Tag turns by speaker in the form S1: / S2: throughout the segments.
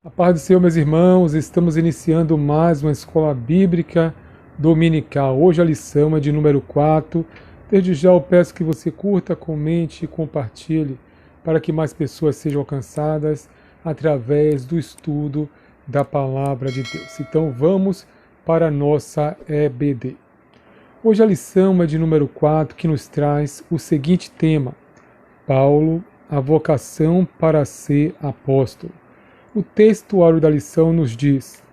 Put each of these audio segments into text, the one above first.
S1: A paz do Senhor, meus irmãos, estamos iniciando mais uma escola bíblica dominical. Hoje a lição é de número 4. Desde já eu peço que você curta, comente e compartilhe para que mais pessoas sejam alcançadas através do estudo da palavra de Deus. Então vamos para a nossa EBD. Hoje a lição é de número 4, que nos traz o seguinte tema: Paulo, a vocação para ser apóstolo. O textuário da lição nos diz: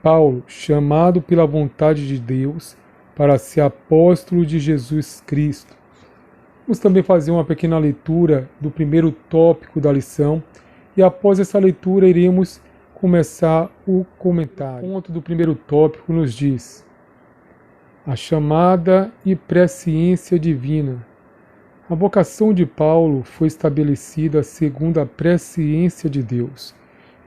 S1: Paulo, chamado pela vontade de Deus para ser apóstolo de Jesus Cristo. Vamos também fazer uma pequena leitura do primeiro tópico da lição e após essa leitura iremos começar o comentário. O ponto do primeiro tópico nos diz: a chamada e presciência divina. A vocação de Paulo foi estabelecida segundo a presciência de Deus.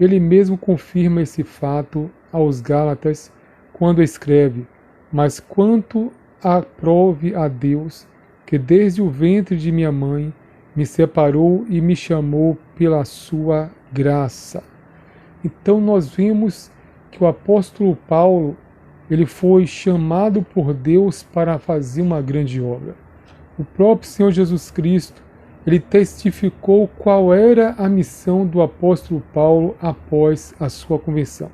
S1: Ele mesmo confirma esse fato aos Gálatas quando escreve: mas quanto aprove a Deus, que desde o ventre de minha mãe me separou e me chamou pela sua graça. Então nós vemos que o apóstolo Paulo, ele foi chamado por Deus para fazer uma grande obra. O próprio Senhor Jesus Cristo, ele testificou qual era a missão do apóstolo Paulo após a sua conversão.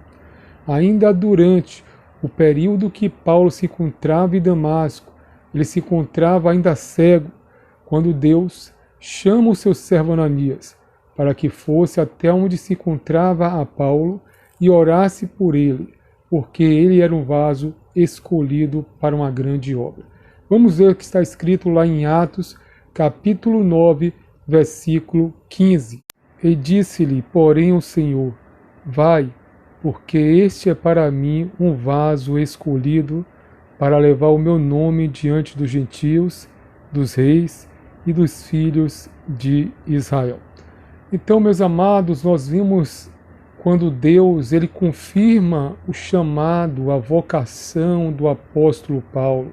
S1: Ainda durante o período que Paulo se encontrava em Damasco, ele se encontrava ainda cego, quando Deus chama o seu servo Ananias para que fosse até onde se encontrava a Paulo e orasse por ele, porque ele era um vaso escolhido para uma grande obra. Vamos ver o que está escrito lá em Atos, capítulo 9, versículo 15. E disse-lhe, porém, o Senhor: vai, porque este é para mim um vaso escolhido para levar o meu nome diante dos gentios, dos reis e dos filhos de Israel. Então, meus amados, nós vimos quando Deus ele confirma o chamado, a vocação do apóstolo Paulo,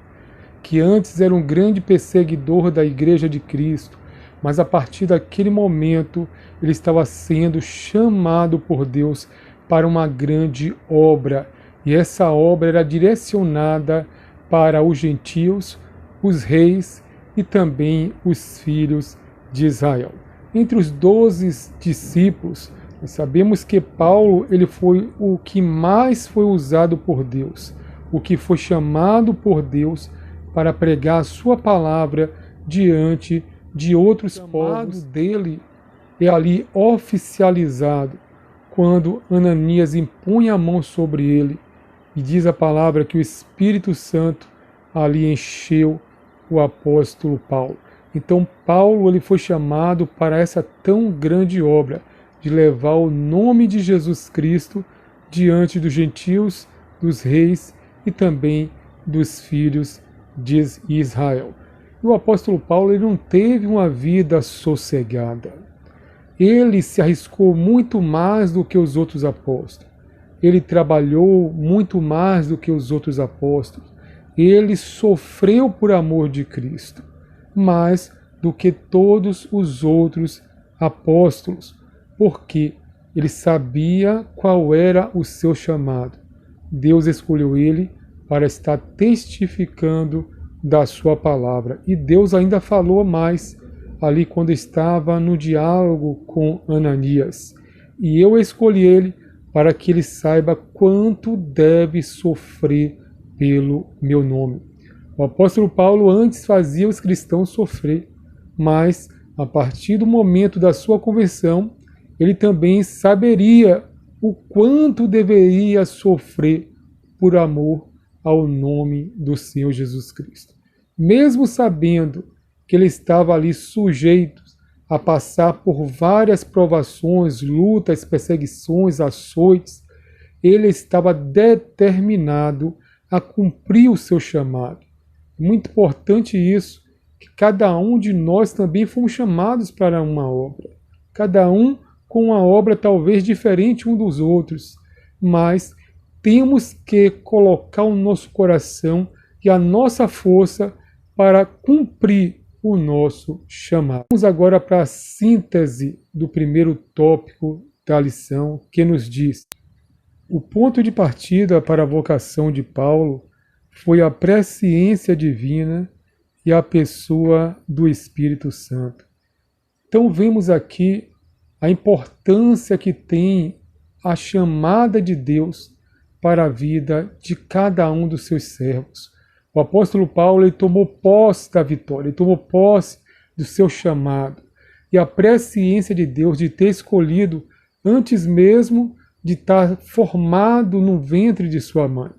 S1: que antes era um grande perseguidor da Igreja de Cristo, mas a partir daquele momento ele estava sendo chamado por Deus para uma grande obra. E essa obra era direcionada para os gentios, os reis e também os filhos de Israel. Entre os 12 discípulos, nós sabemos que Paulo ele foi o que mais foi usado por Deus, o que foi chamado por Deus para pregar a sua palavra diante de outros povos. Dele é ali oficializado quando Ananias impunha a mão sobre ele e diz a palavra que o Espírito Santo ali encheu o apóstolo Paulo. Então Paulo ele foi chamado para essa tão grande obra de levar o nome de Jesus Cristo diante dos gentios, dos reis e também dos filhos de Israel. E o apóstolo Paulo ele não teve uma vida sossegada. Ele se arriscou muito mais do que os outros apóstolos. Ele trabalhou muito mais do que os outros apóstolos. Ele sofreu por amor de Cristo, mais do que todos os outros apóstolos, porque ele sabia qual era o seu chamado. Deus escolheu ele para estar testificando da sua palavra. E Deus ainda falou mais ali quando estava no diálogo com Ananias. E eu escolhi ele para que ele saiba quanto deve sofrer pelo meu nome. O apóstolo Paulo antes fazia os cristãos sofrer, mas a partir do momento da sua conversão, ele também saberia o quanto deveria sofrer por amor ao nome do Senhor Jesus Cristo. Mesmo sabendo que ele estava ali sujeito a passar por várias provações, lutas, perseguições, açoites, ele estava determinado a cumprir o seu chamado. Muito importante isso, que cada um de nós também fomos chamados para uma obra. Cada um com uma obra talvez diferente um dos outros, mas temos que colocar o nosso coração e a nossa força para cumprir o nosso chamado. Vamos agora para a síntese do primeiro tópico da lição, que nos diz: o ponto de partida para a vocação de Paulo foi a presciência divina e a pessoa do Espírito Santo. Então vemos aqui a importância que tem a chamada de Deus para a vida de cada um dos seus servos. O apóstolo Paulo ele tomou posse da vitória, ele tomou posse do seu chamado. E a presciência de Deus de ter escolhido antes mesmo de estar formado no ventre de sua mãe.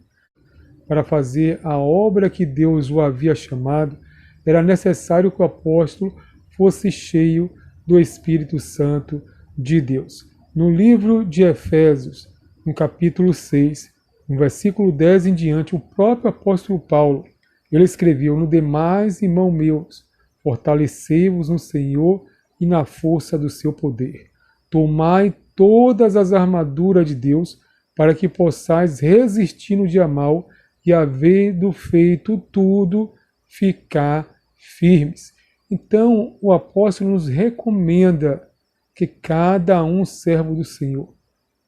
S1: Para fazer a obra que Deus o havia chamado, era necessário que o apóstolo fosse cheio do Espírito Santo de Deus. No livro de Efésios, no capítulo 6, no versículo 10 em diante, o próprio apóstolo Paulo, ele escreveu: no demais, irmãos meus, fortalecei-vos no Senhor e na força do seu poder. Tomai todas as armaduras de Deus, para que possais resistir no dia mau e, havendo feito tudo, ficar firmes. Então, o apóstolo nos recomenda que cada um servo do Senhor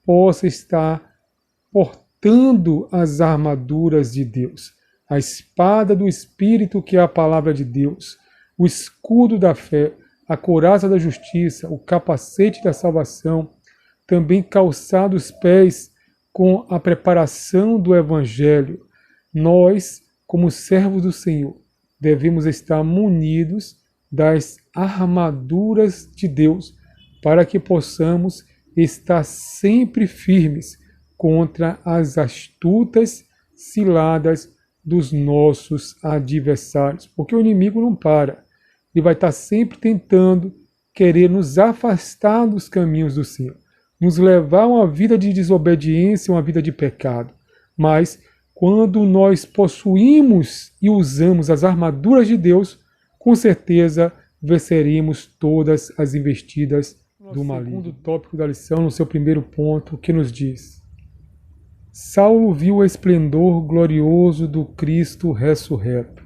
S1: possa estar portando as armaduras de Deus, a espada do Espírito, que é a palavra de Deus, o escudo da fé, a couraça da justiça, o capacete da salvação, também calçado os pés com a preparação do Evangelho. Nós, como servos do Senhor, devemos estar munidos das armaduras de Deus, para que possamos estar sempre firmes contra as astutas ciladas dos nossos adversários. Porque o inimigo não para. Ele vai estar sempre tentando querer nos afastar dos caminhos do Senhor, nos levar a uma vida de desobediência, uma vida de pecado. Mas quando nós possuímos e usamos as armaduras de Deus, com certeza venceremos todas as investidas do maligno. Segundo tópico da lição, no seu primeiro ponto, que nos diz: Saulo viu o esplendor glorioso do Cristo ressurreto.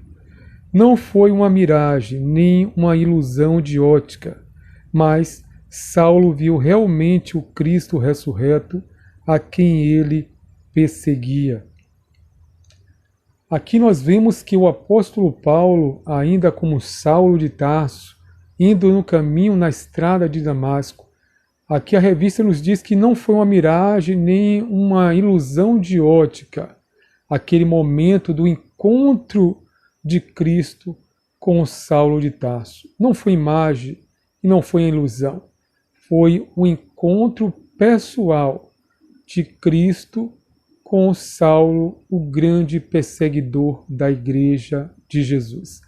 S1: Não foi uma miragem, nem uma ilusão de ótica, mas Saulo viu realmente o Cristo ressurreto, a quem ele perseguia. Aqui nós vemos que o apóstolo Paulo, ainda como Saulo de Tarso, indo no caminho na estrada de Damasco, aqui a revista nos diz que não foi uma miragem nem uma ilusão de ótica, aquele momento do encontro de Cristo com Saulo de Tarso. Não foi imagem e não foi ilusão. Foi um encontro pessoal de Cristo com Saulo, o grande perseguidor da igreja de Jesus.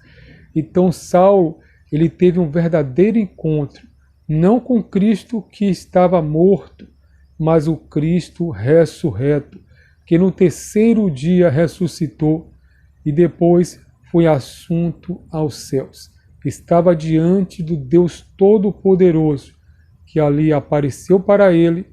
S1: Então Saulo, ele teve um verdadeiro encontro, não com Cristo que estava morto, mas o Cristo ressurreto, que no terceiro dia ressuscitou e depois foi assunto aos céus. Estava diante do Deus Todo-Poderoso, que ali apareceu para ele,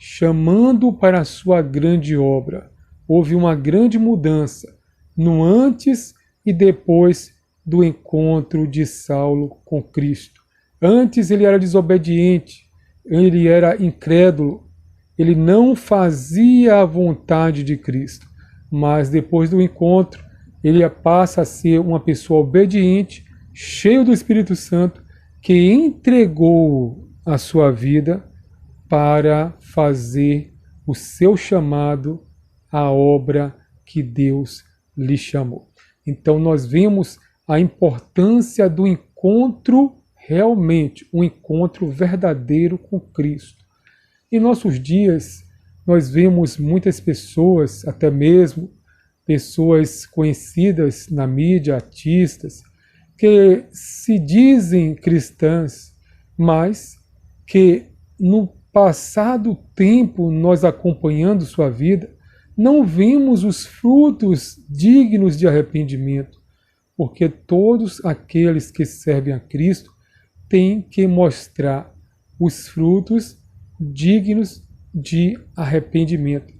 S1: chamando para a sua grande obra. Houve uma grande mudança no antes e depois do encontro de Saulo com Cristo. Antes ele era desobediente, ele era incrédulo, ele não fazia a vontade de Cristo. Mas depois do encontro, ele passa a ser uma pessoa obediente, cheio do Espírito Santo, que entregou a sua vida para fazer o seu chamado, a obra que Deus lhe chamou. Então nós vemos a importância do encontro realmente, um encontro verdadeiro com Cristo. Em nossos dias, nós vemos muitas pessoas, até mesmo pessoas conhecidas na mídia, artistas, que se dizem cristãs, mas que no passado tempo, nós acompanhando sua vida, não vimos os frutos dignos de arrependimento, porque todos aqueles que servem a Cristo têm que mostrar os frutos dignos de arrependimento.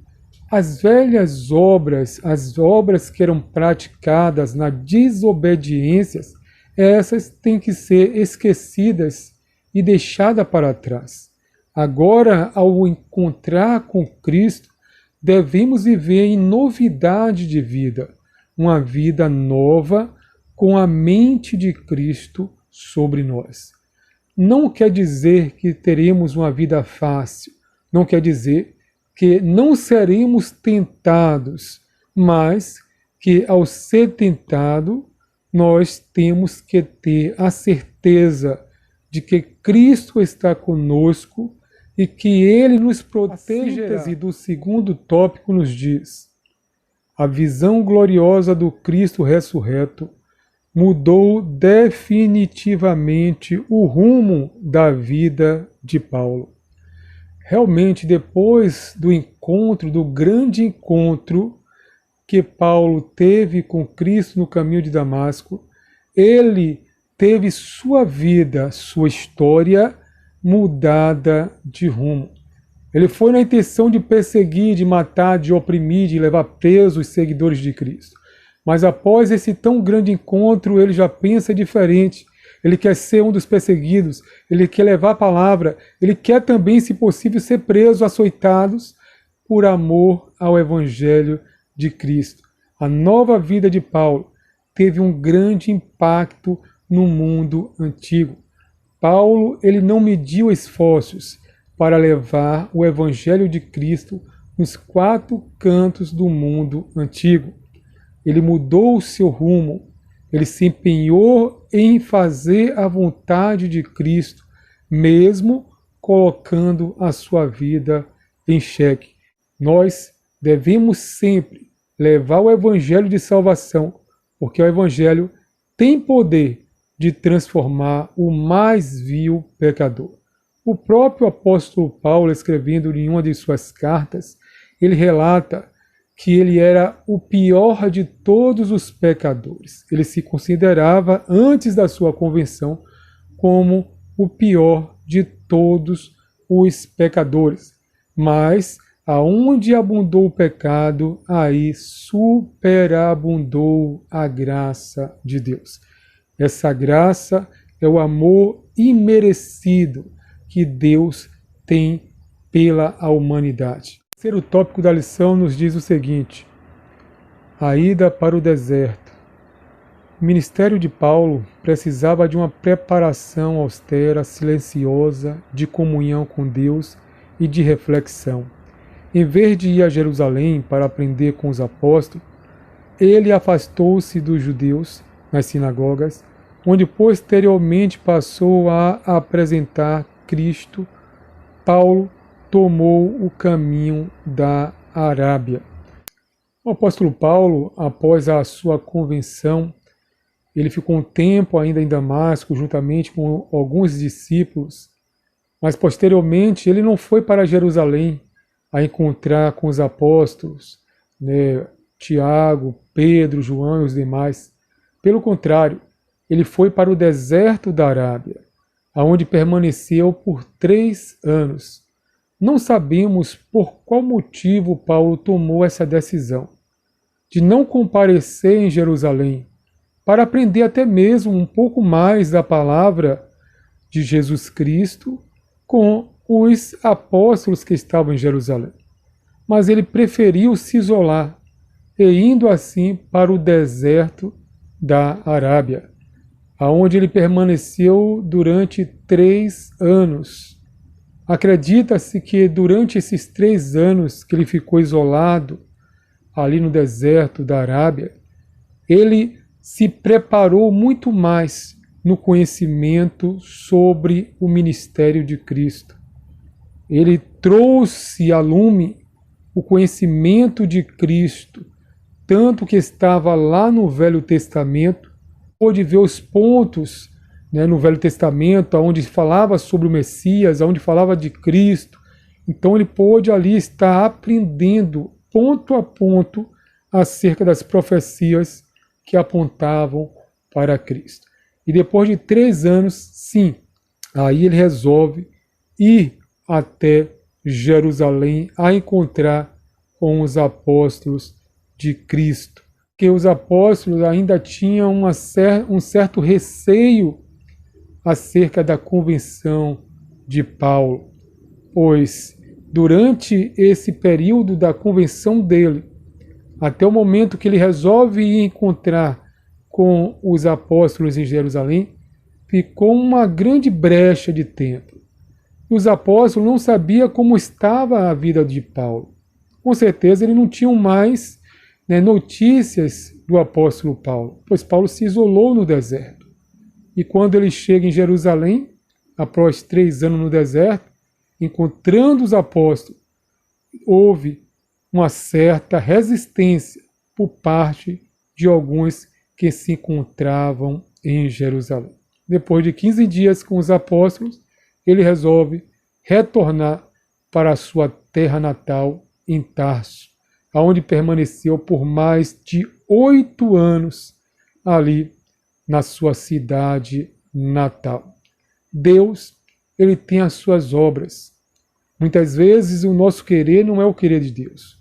S1: As velhas obras, as obras que eram praticadas na desobediência, essas têm que ser esquecidas e deixadas para trás. Agora, ao encontrar com Cristo, devemos viver em novidade de vida, uma vida nova com a mente de Cristo sobre nós. Não quer dizer que teremos uma vida fácil, não quer dizer que não seremos tentados, mas que ao ser tentado, nós temos que ter a certeza de que Cristo está conosco e que Ele nos protegerá. A síntese do segundo tópico nos diz: a visão gloriosa do Cristo ressurreto mudou definitivamente o rumo da vida de Paulo. Realmente, depois do encontro, do grande encontro que Paulo teve com Cristo no caminho de Damasco, ele teve sua vida, sua história mudada de rumo. Ele foi na intenção de perseguir, de matar, de oprimir, de levar presos os seguidores de Cristo. Mas após esse tão grande encontro, ele já pensa diferente. Ele quer ser um dos perseguidos, ele quer levar a palavra, ele quer também, se possível, ser preso, açoitados, por amor ao Evangelho de Cristo. A nova vida de Paulo teve um grande impacto no mundo antigo. Paulo, ele não mediu esforços para levar o Evangelho de Cristo nos 4 cantos do mundo antigo. Ele mudou o seu rumo, ele se empenhou em fazer a vontade de Cristo, mesmo colocando a sua vida em xeque. Nós devemos sempre levar o Evangelho de salvação, porque o Evangelho tem poder de transformar o mais vil pecador. O próprio apóstolo Paulo, escrevendo em uma de suas cartas, ele relata que ele era o pior de todos os pecadores. Ele se considerava, antes da sua conversão, como o pior de todos os pecadores. Mas, aonde abundou o pecado, aí superabundou a graça de Deus. Essa graça é o amor imerecido que Deus tem pela humanidade. O terceiro tópico da lição nos diz o seguinte: a ida para o deserto. O ministério de Paulo precisava de uma preparação austera, silenciosa, de comunhão com Deus e de reflexão. Em vez de ir a Jerusalém para aprender com os apóstolos, ele afastou-se dos judeus nas sinagogas, onde posteriormente passou a apresentar Cristo. Paulo tomou o caminho da Arábia. O apóstolo Paulo, após a sua convenção, ele ficou um tempo ainda em Damasco, juntamente com alguns discípulos, mas posteriormente ele não foi para Jerusalém a encontrar com os apóstolos, Tiago, Pedro, João e os demais. Pelo contrário, ele foi para o deserto da Arábia, aonde permaneceu por 3 anos. Não sabemos por qual motivo Paulo tomou essa decisão de não comparecer em Jerusalém, para aprender até mesmo um pouco mais da palavra de Jesus Cristo com os apóstolos que estavam em Jerusalém. Mas ele preferiu se isolar e indo assim para o deserto da Arábia, aonde ele permaneceu durante 3 anos. Acredita-se que durante esses 3 anos que ele ficou isolado ali no deserto da Arábia, ele se preparou muito mais no conhecimento sobre o ministério de Cristo. Ele trouxe a lume o conhecimento de Cristo, tanto que estava lá no Velho Testamento, pôde ver os pontos no Velho Testamento, onde falava sobre o Messias, onde falava de Cristo. Então ele pôde ali estar aprendendo ponto a ponto acerca das profecias que apontavam para Cristo. E depois de 3 anos, sim, aí ele resolve ir até Jerusalém a encontrar com os apóstolos de Cristo. Porque os apóstolos ainda tinham um certo receio acerca da convenção de Paulo. pois durante esse período da convenção dele, até o momento que ele resolve ir encontrar com os apóstolos em Jerusalém, ficou uma grande brecha de tempo. Os apóstolos não sabiam como estava a vida de Paulo. Com certeza eles não tinham mais notícias do apóstolo Paulo, pois Paulo se isolou no deserto. E quando ele chega em Jerusalém, após 3 anos no deserto, encontrando os apóstolos, houve uma certa resistência por parte de alguns que se encontravam em Jerusalém. Depois de 15 dias com os apóstolos, ele resolve retornar para a sua terra natal, em Tarso, onde permaneceu por mais de 8 anos ali na sua cidade natal. Deus, ele tem as suas obras. Muitas vezes o nosso querer não é o querer de Deus.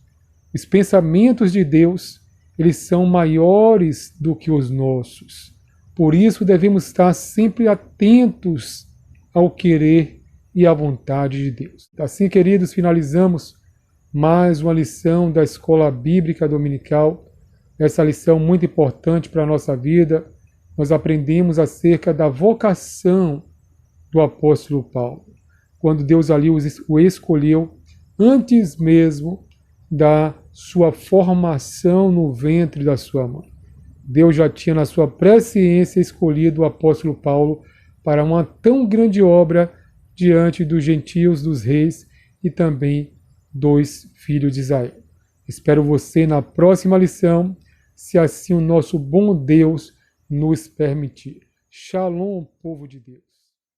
S1: Os pensamentos de Deus, eles são maiores do que os nossos. Por isso devemos estar sempre atentos ao querer e à vontade de Deus. Assim, queridos, finalizamos mais uma lição da Escola Bíblica Dominical. Essa lição muito importante para a nossa vida. Nós aprendemos acerca da vocação do apóstolo Paulo, quando Deus ali o escolheu antes mesmo da sua formação no ventre da sua mãe. Deus já tinha na sua presciência escolhido o apóstolo Paulo para uma tão grande obra diante dos gentios, dos reis e também dos filhos de Israel. Espero você na próxima lição, se assim o nosso bom Deus nos permitir. Shalom, povo de Deus.